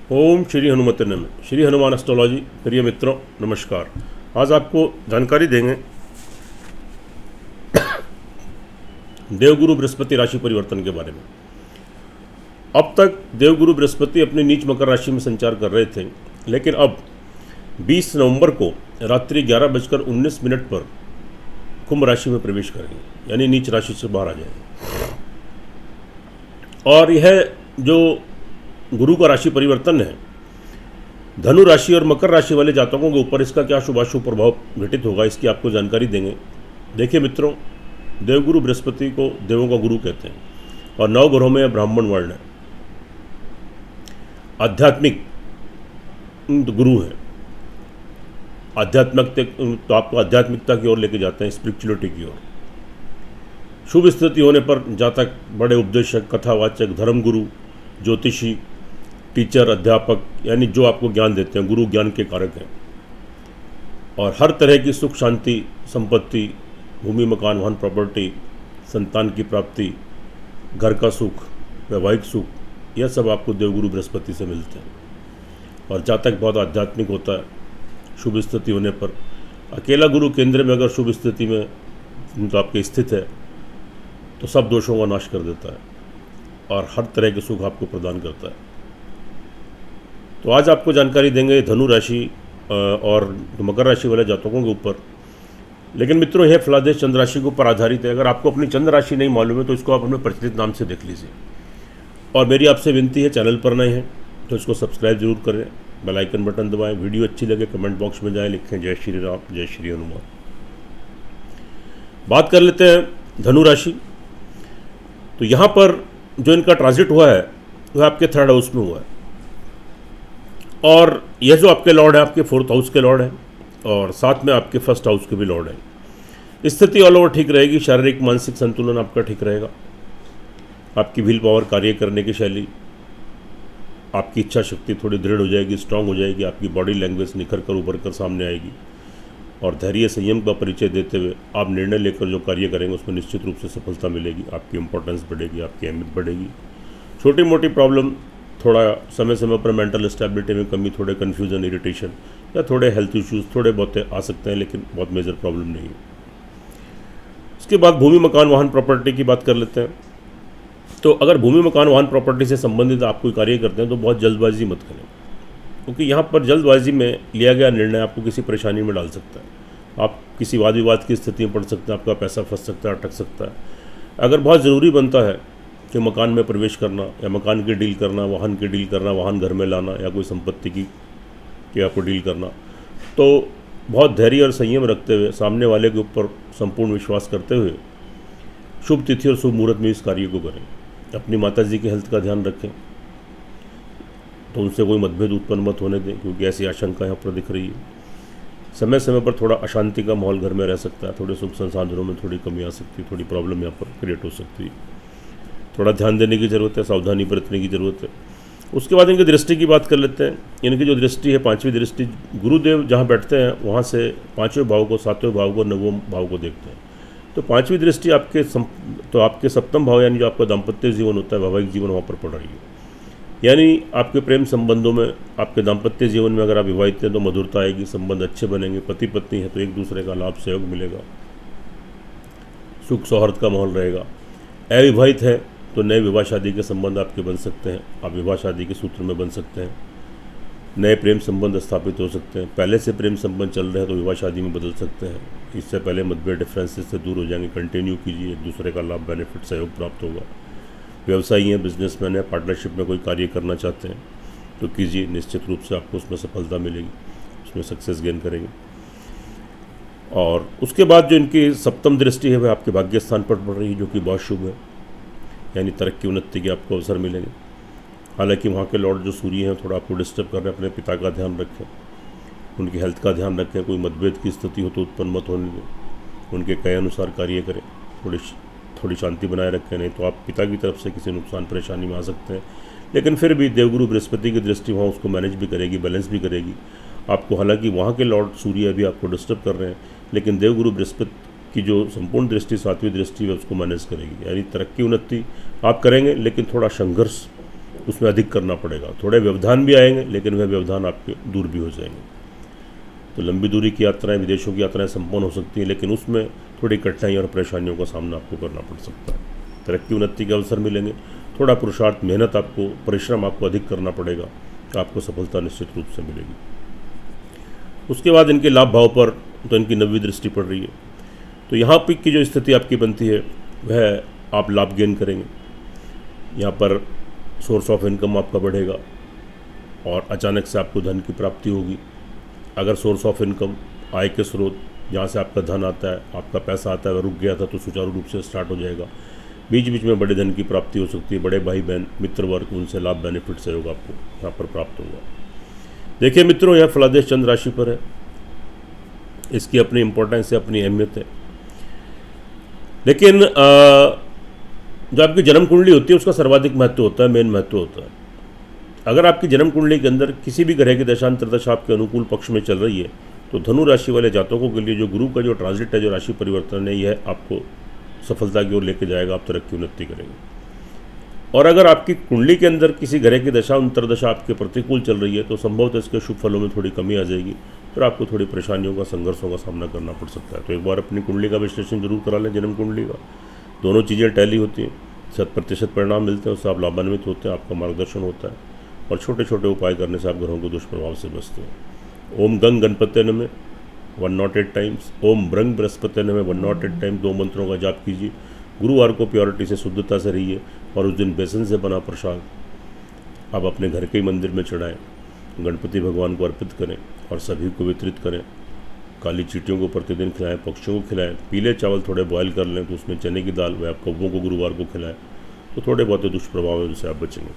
ओम श्री हनुमते नमः। श्री हनुमान एस्ट्रोलॉजी प्रिय मित्रों नमस्कार। आज आपको जानकारी देंगे देवगुरु बृहस्पति राशि परिवर्तन के बारे में। अब तक देवगुरु बृहस्पति अपनी नीच मकर राशि में संचार कर रहे थे, लेकिन अब 20 नवंबर को रात्रि 11:19 पर कुंभ राशि में प्रवेश करेंगे, यानी नीच राशि से बाहर आ जाएंगे। और यह जो गुरु का राशि परिवर्तन है, धनु राशि और मकर राशि वाले जातकों के ऊपर इसका क्या शुभाशुभ प्रभाव घटित होगा, इसकी आपको जानकारी देंगे। देखिए मित्रों, देवगुरु बृहस्पति को देवों का गुरु कहते हैं और 9 ग्रहों में ब्राह्मण वर्ण है, आध्यात्मिक गुरु है। आध्यात्मिक तो आपको आध्यात्मिकता की ओर लेके जाते हैं, स्पिरिचुअलिटी की ओर। शुभ स्थिति होने पर जातक बड़े उपदेशक, कथावाचक, धर्मगुरु, ज्योतिषी, टीचर, अध्यापक, यानी जो आपको ज्ञान देते हैं, गुरु ज्ञान के कारक हैं। और हर तरह की सुख शांति, संपत्ति, भूमि मकान वाहन प्रॉपर्टी, संतान की प्राप्ति, घर का सुख, वैवाहिक सुख, यह सब आपको देवगुरु बृहस्पति से मिलते हैं। और जातक बहुत आध्यात्मिक होता है शुभ स्थिति होने पर। अकेला गुरु केंद्र में अगर शुभ स्थिति में तो आपके स्थित है तो सब दोषों का नाश कर देता है और हर तरह के सुख आपको प्रदान करता है। तो आज आपको जानकारी देंगे धनु राशि और मकर राशि वाले जातकों के ऊपर। लेकिन मित्रों, यह फलादेश चंद्र राशि के ऊपर आधारित है। अगर आपको अपनी चंद्र राशि नहीं मालूम है तो इसको आप अपने प्रचलित नाम से देख लीजिए। और मेरी आपसे विनती है, चैनल पर नए हैं तो इसको सब्सक्राइब जरूर करें, बेल आइकन बटन दबाएं। वीडियो अच्छी लगे कमेंट बॉक्स में जाएं, लिखें जय श्री राम, जय श्री हनुमान। बात कर लेते हैं धनु राशि। तो यहाँ पर जो इनका ट्रांजिट हुआ है वह आपके 3rd हाउस में हुआ है और यह जो आपके लॉर्ड है आपके 4th हाउस के लॉर्ड है और साथ में आपके 1st हाउस के भी लॉर्ड है। स्थिति ऑल ओवर ठीक रहेगी, शारीरिक मानसिक संतुलन आपका ठीक रहेगा। आपकी व्हील पावर, कार्य करने की शैली, आपकी इच्छा शक्ति थोड़ी दृढ़ हो जाएगी, स्ट्रांग हो जाएगी। आपकी बॉडी लैंग्वेज निखर कर उभर कर सामने आएगी और धैर्य संयम का परिचय देते हुए आप निर्णय लेकर जो कार्य करेंगे उसमें निश्चित रूप से सफलता मिलेगी। आपकी इंपॉर्टेंस बढ़ेगी, आपकी अहमियत बढ़ेगी। छोटी मोटी प्रॉब्लम, थोड़ा समय समय पर मेंटल स्टेबिलिटी में कमी, थोड़े कन्फ्यूजन, इरिटेशन या थोड़े हेल्थ इश्यूज थोड़े बहुत आ सकते हैं, लेकिन बहुत मेजर प्रॉब्लम नहीं है। इसके बाद भूमि मकान वाहन प्रॉपर्टी की बात कर लेते हैं। तो अगर भूमि मकान वाहन प्रॉपर्टी से संबंधित आप कोई कार्य करते हैं तो बहुत जल्दबाजी मत करें, क्योंकि यहाँ पर जल्दबाजी में लिया गया निर्णय आपको किसी परेशानी में डाल सकता है। आप किसी वाद विवाद की स्थिति में पड़ सकते हैं, आपका पैसा फंस सकता है, अटक सकता है। अगर बहुत ज़रूरी बनता है कि मकान में प्रवेश करना या मकान की डील करना, वाहन की डील करना, वाहन घर में लाना या कोई संपत्ति की आपको डील करना, तो बहुत धैर्य और संयम रखते हुए, सामने वाले के ऊपर संपूर्ण विश्वास करते हुए शुभ तिथि और शुभ मुहूर्त में इस कार्य को करें। अपनी माता जी की हेल्थ का ध्यान रखें, तो उनसे कोई मतभेद उत्पन्न मत होने दें, क्योंकि ऐसी आशंका यहाँ पर दिख रही है। समय समय पर थोड़ा अशांति का माहौल घर में रह सकता है, थोड़े सुख संसाधनों में थोड़ी कमी आ सकती है, थोड़ी प्रॉब्लम यहाँ पर क्रिएट हो सकती है। थोड़ा ध्यान देने की ज़रूरत है, सावधानी बरतने की ज़रूरत है। उसके बाद इनकी दृष्टि की बात कर लेते हैं। इनकी जो दृष्टि है, 5वीं दृष्टि, गुरुदेव जहाँ बैठते हैं वहाँ से 5वें भाव को, 7वें भाव को, 9वें भाव को देखते हैं। तो 5वीं दृष्टि आपके आपके 7वें भाव, यानी जो आपका दाम्पत्य जीवन होता है, वैवाहिक जीवन, वहाँ पर पड़ रही है। यानी आपके प्रेम संबंधों में, आपके दाम्पत्य जीवन में अगर आप विवाहित हैं तो मधुरता आएगी, संबंध अच्छे बनेंगे। पति पत्नी है तो एक दूसरे का लाभ सहयोग मिलेगा, सुख सौहार्द का माहौल रहेगा। अविवाहित है तो नए विवाह शादी के संबंध आपके बन सकते हैं, आप विवाह शादी के सूत्र में बन सकते हैं। नए प्रेम संबंध स्थापित हो सकते हैं। पहले से प्रेम संबंध चल रहे हैं तो विवाह शादी में बदल सकते हैं। इससे पहले मतभेद, डिफरेंसेस से दूर हो जाएंगे। कंटिन्यू कीजिए, एक दूसरे का लाभ, बेनिफिट, सहयोग प्राप्त होगा। व्यवसायी हैं, बिजनेसमैन है, पार्टनरशिप में कोई कार्य करना चाहते हैं तो कीजिए, निश्चित रूप से आपको उसमें सफलता मिलेगी, उसमें सक्सेस गेन करेंगे। और उसके बाद जो इनकी 7वीं दृष्टि है वह आपके भाग्य स्थान पर पड़ रही है, जो कि बहुत शुभ है, यानी तरक्की उन्नति के आपको अवसर मिलेंगे। हालांकि वहाँ के लॉर्ड जो सूर्य हैं थोड़ा आपको डिस्टर्ब कर रहे हैं। अपने पिता का ध्यान रखें, उनकी हेल्थ का ध्यान रखें। कोई मतभेद की स्थिति हो तो उत्पन्न मत होने दें, उनके कहे अनुसार कार्य करें। थोड़ी शांति बनाए रखें, नहीं तो आप पिता की तरफ से किसी नुकसान परेशानी में आ सकते हैं। लेकिन फिर भी देवगुरु बृहस्पति की दृष्टि वहाँ उसको मैनेज भी करेगी, बैलेंस भी करेगी आपको। हालांकि वहाँ के लॉर्ड सूर्य अभी आपको डिस्टर्ब कर रहे हैं, लेकिन देवगुरु बृहस्पति की जो संपूर्ण दृष्टि 7वीं दृष्टि है उसको मैनेज करेगी। यानी तरक्की उन्नति आप करेंगे, लेकिन थोड़ा संघर्ष उसमें अधिक करना पड़ेगा। थोड़े व्यवधान भी आएंगे, लेकिन वह व्यवधान आपके दूर भी हो जाएंगे। तो लंबी दूरी की यात्राएं, विदेशों की यात्राएं संपन्न हो सकती हैं, लेकिन उसमें थोड़ी कठिनाई और परेशानियों का सामना आपको करना पड़ सकता है। तरक्की उन्नति के अवसर मिलेंगे, थोड़ा पुरुषार्थ, मेहनत आपको, परिश्रम आपको अधिक करना पड़ेगा, तो आपको सफलता निश्चित रूप से मिलेगी। उसके बाद इनके लाभ भाव पर तो इनकी नवी दृष्टि पड़ रही है, तो यहाँ पर की जो स्थिति आपकी बनती है वह आप लाभ गेन करेंगे। यहाँ पर सोर्स ऑफ इनकम आपका बढ़ेगा और अचानक से आपको धन की प्राप्ति होगी। अगर सोर्स ऑफ इनकम, आय के स्रोत, जहाँ से आपका धन आता है, आपका पैसा आता है, वह रुक गया था तो सुचारू रूप से स्टार्ट हो जाएगा। बीच बीच में बड़े धन की प्राप्ति हो सकती है, बड़े भाई बहन, मित्र वर्ग, उनसे लाभ, बेनिफिट, सहयोग आपको यहाँ पर प्राप्त होगा। देखिए मित्रों, यह फलादेश चंद्र राशि पर है, इसकी अपनी इंपॉर्टेंस है, अपनी अहमियत है, लेकिन जो आपकी जन्म कुंडली होती है उसका सर्वाधिक महत्व होता है, मेन महत्व होता है। अगर आपकी जन्म कुंडली के अंदर किसी भी ग्रह की दशांतर दशा आपके अनुकूल पक्ष में चल रही है, तो धनु राशि वाले जातकों के लिए जो गुरु का जो ट्रांजिट है, जो राशि परिवर्तन है, यह आपको सफलता की ओर लेके जाएगा, आप तरक्की उन्नति करेंगे। और अगर आपकी कुंडली के अंदर किसी ग्रह की दशा अंतरदशा आपके प्रतिकूल चल रही है, तो संभवतः इसके शुभ फलों में थोड़ी कमी आ जाएगी, फिर आपको थोड़ी परेशानियों का, संघर्षों का सामना करना पड़ सकता है। तो एक बार अपनी कुंडली का विश्लेषण जरूर करा लें, जन्म कुंडली का। दोनों चीज़ें टैली होती हैं, 100% परिणाम मिलते हैं, उससे आप लाभान्वित होते हैं, आपका मार्गदर्शन होता है, और छोटे छोटे उपाय करने से आप ग्रहों के दुष्प्रभाव से बचते हैं। ओम गंग गणपत्य नमः 108 टाइम्स, ओम ब्रंग बृहस्पति नमः 108 टाइम्स, 2 मंत्रों का जाप कीजिए। गुरुवार को प्योरिटी से, शुद्धता से रहिए, और उस दिन बेसन से बना प्रसाद आप अपने घर के ही मंदिर में चढ़ाएं, गणपति भगवान को अर्पित करें और सभी को वितरित करें। काली चींटियों को प्रतिदिन खिलाएं, पक्षियों को खिलाएं, पीले चावल थोड़े बॉयल कर लें, तो उसमें चने की दाल, वह आप कौवों को गुरुवार को खिलाएं, तो थोड़े बहुत दुष्प्रभाव है जिससे आप बचेंगे।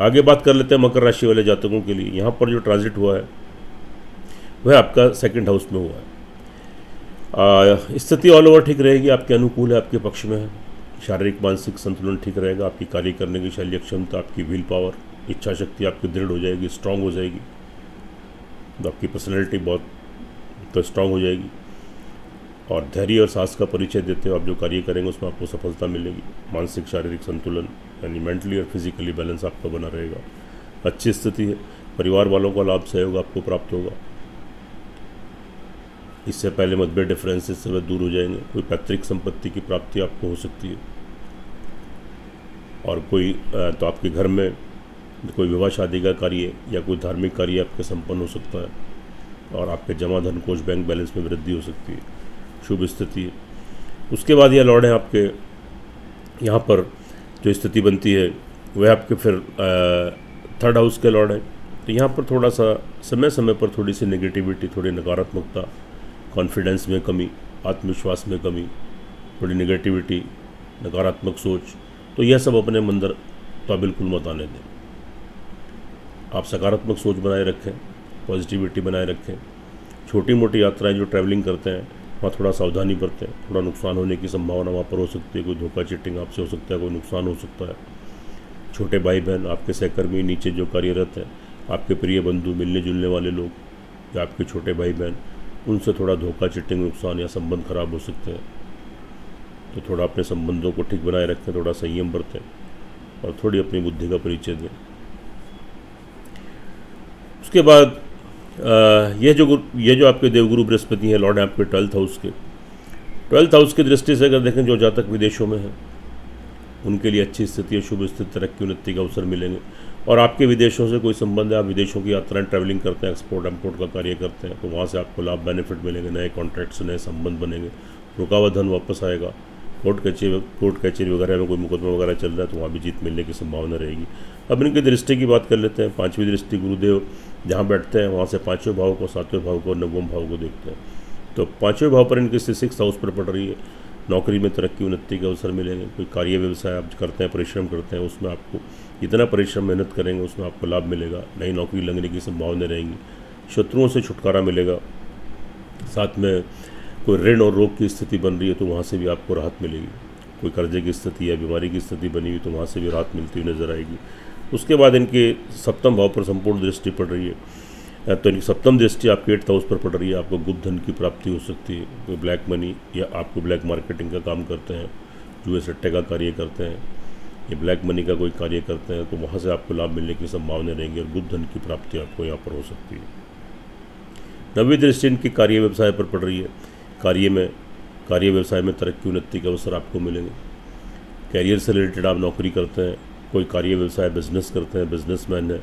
आगे बात कर लेते हैं मकर राशि वाले जातकों के लिए। यहाँ पर जो ट्रांजिट हुआ है वह आपका 2nd हाउस में हुआ है। स्थिति ऑल ओवर ठीक रहेगी, आपके अनुकूल है, आपके पक्ष में है। शारीरिक मानसिक संतुलन ठीक रहेगा, आपकी कार्य करने की शैल्य क्षमता, आपकी विल पावर, इच्छा शक्ति आपकी दृढ़ हो जाएगी, स्ट्रांग हो जाएगी, तो आपकी पर्सनैलिटी बहुत तो स्ट्रांग हो जाएगी, और धैर्य और साहस का परिचय देते हो आप जो कार्य करेंगे उसमें आपको सफलता मिलेगी। मानसिक शारीरिक संतुलन यानी मेंटली और फिजिकली बैलेंस आपका बना रहेगा, अच्छी स्थिति है। परिवार वालों का लाभ, सहयोग आपको प्राप्त होगा। इससे पहले मतभेद, डिफरेंसेस से वह दूर हो जाएंगे। कोई पैतृक संपत्ति की प्राप्ति आपको हो सकती है, और कोई तो आपके घर में कोई विवाह शादी का कार्य या कोई धार्मिक कार्य आपके संपन्न हो सकता है, और आपके जमा धन कोष, बैंक बैलेंस में वृद्धि हो सकती है। शुभ स्थिति है। उसके बाद यह लॉर्ड हैं आपके, यहाँ पर जो स्थिति बनती है वह आपके फिर 3rd हाउस के लॉर्ड हैं। तो यहाँ पर थोड़ा सा समय समय पर थोड़ी सी नेगेटिविटी, थोड़ी नकारात्मकता, कॉन्फिडेंस में कमी, आत्मविश्वास में कमी, थोड़ी नेगेटिविटी, नकारात्मक सोच, तो यह सब अपने अंदर तो बिल्कुल मत आने दें। आप सकारात्मक सोच बनाए रखें, पॉजिटिविटी बनाए रखें। छोटी मोटी यात्राएं जो ट्रैवलिंग करते हैं वहाँ थोड़ा सावधानी बरतें, थोड़ा नुकसान होने की संभावना वहाँ पर हो सकती है, कोई धोखा चीटिंग आपसे हो सकता है, कोई नुकसान हो सकता है। छोटे भाई बहन, आपके सहकर्मी, नीचे जो कार्यरत हैं, आपके प्रिय बंधु, मिलने जुलने वाले लोग या आपके छोटे भाई बहन, उनसे थोड़ा धोखा चीटिंग, नुकसान या संबंध खराब हो सकते हैं। तो थोड़ा अपने संबंधों को ठीक बनाए रखें, थोड़ा संयम बरतें और थोड़ी अपनी बुद्धि का परिचय दें। उसके बाद ये जो आपके देवगुरु बृहस्पति हैं, लॉर्ड हैं आपके 12th हाउस के। 12th हाउस की दृष्टि से अगर देखें, जो जातक विदेशों में हैं उनके लिए अच्छी स्थिति है, शुभ स्थिति, तरक्की उन्नति का अवसर मिलेंगे। और आपके विदेशों से कोई संबंध है, आप विदेशों की यात्राएं, ट्रैवलिंग करते हैं, एक्सपोर्ट इम्पोर्ट का कार्य करते हैं, तो वहाँ से आपको लाभ, बेनिफिट मिलेंगे, नए कॉन्ट्रैक्ट्स, नए संबंध बनेंगे, रुका हुआ धन वापस आएगा। कोर्ट कचहरी वगैरह में कोई मुकदमा वगैरह चल रहा है तो वहाँ भी जीत मिलने की संभावना रहेगी। अब इनकी दृष्टि की बात कर लेते हैं। 5वीं दृष्टि गुरुदेव जहाँ बैठते हैं वहाँ से 5वें भाव को, 7वें भाव को और 9वें भाव को देखते हैं। तो 5वें भाव पर इनकी स्थिति 6th हाउस पर पड़ रही है। नौकरी में तरक्की उन्नति के अवसर मिलेंगे। कोई कार्य व्यवसाय आप करते हैं, परिश्रम करते हैं, उसमें आपको जितना परिश्रम मेहनत करेंगे उसमें आपको लाभ मिलेगा। नई नौकरी लगने की संभावना रहेंगी। शत्रुओं से छुटकारा मिलेगा। साथ में कोई ऋण और रोग की स्थिति बन रही है तो वहाँ से भी आपको राहत मिलेगी। कोई कर्जे की स्थिति या बीमारी की स्थिति बनी हुई तो वहाँ से भी राहत मिलती हुई नजर आएगी। उसके बाद इनके 7वें भाव पर संपूर्ण दृष्टि पड़ रही है, तो इनकी 7वीं दृष्टि आपके 8th हाउस पर पड़ रही है। आपको गुप्त धन की प्राप्ति हो सकती है। कोई ब्लैक मनी या आपको ब्लैक मार्केटिंग का काम करते हैं, जुए सट्टे का कार्य करते हैं, ये ब्लैक मनी का कोई कार्य करते हैं तो वहाँ से आपको लाभ मिलने की संभावना रहेंगी और गुप्त धन की प्राप्ति आपको यहाँ पर हो सकती है। नवी दृष्टि इनकी कार्य व्यवसाय पर पड़ रही है। कार्य व्यवसाय में तरक्की उन्नति के अवसर आपको मिलेंगे। कैरियर से रिलेटेड आप नौकरी करते हैं, कोई कार्य व्यवसाय बिजनेस करते हैं, बिजनेसमैन है,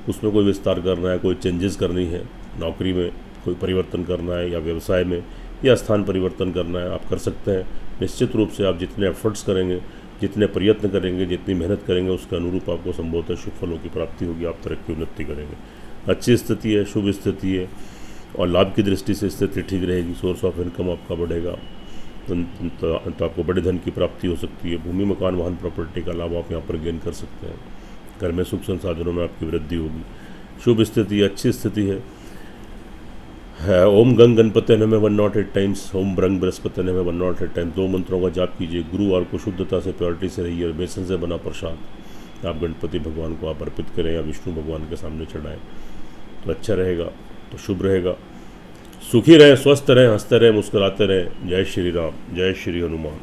उसमें कोई विस्तार करना है, कोई चेंजेस करनी है, नौकरी में कोई परिवर्तन करना है या व्यवसाय में या स्थान परिवर्तन करना है, आप कर सकते हैं। निश्चित रूप से आप जितने एफर्ट्स करेंगे, जितने प्रयत्न करेंगे, जितनी मेहनत करेंगे, उसके अनुरूप आपको संभवतः शुभ फलों की प्राप्ति होगी, आप तरक्की उन्नति करेंगे। अच्छी स्थिति है, शुभ स्थिति है और लाभ की दृष्टि से स्थिति ठीक रहेगी। सोर्स ऑफ इनकम आपका बढ़ेगा तो आपको बड़े धन की प्राप्ति हो सकती है। भूमि, मकान, वाहन, प्रॉपर्टी का लाभ आप यहाँ पर गेन कर सकते हैं। घर में सुख संसाधनों में आपकी वृद्धि होगी। शुभ स्थिति, अच्छी स्थिति है। ओम गंग गणपति नमः 108 टाइम्स, ओम ब्रंग बृहस्पति नमः 108 टाइम्स, 2 मंत्रों का जाप कीजिए। गुरुवार को शुद्धता से, प्योरिटी से रहिए और बेसन से बना प्रसाद आप गणपति भगवान को आप अर्पित करें या विष्णु भगवान के सामने चढ़ाएं तो अच्छा रहेगा, तो शुभ रहेगा। सुखी रहें, स्वस्थ रहें, हंसते रहें, मुस्कुराते रहें। जय श्री राम, जय श्री हनुमान।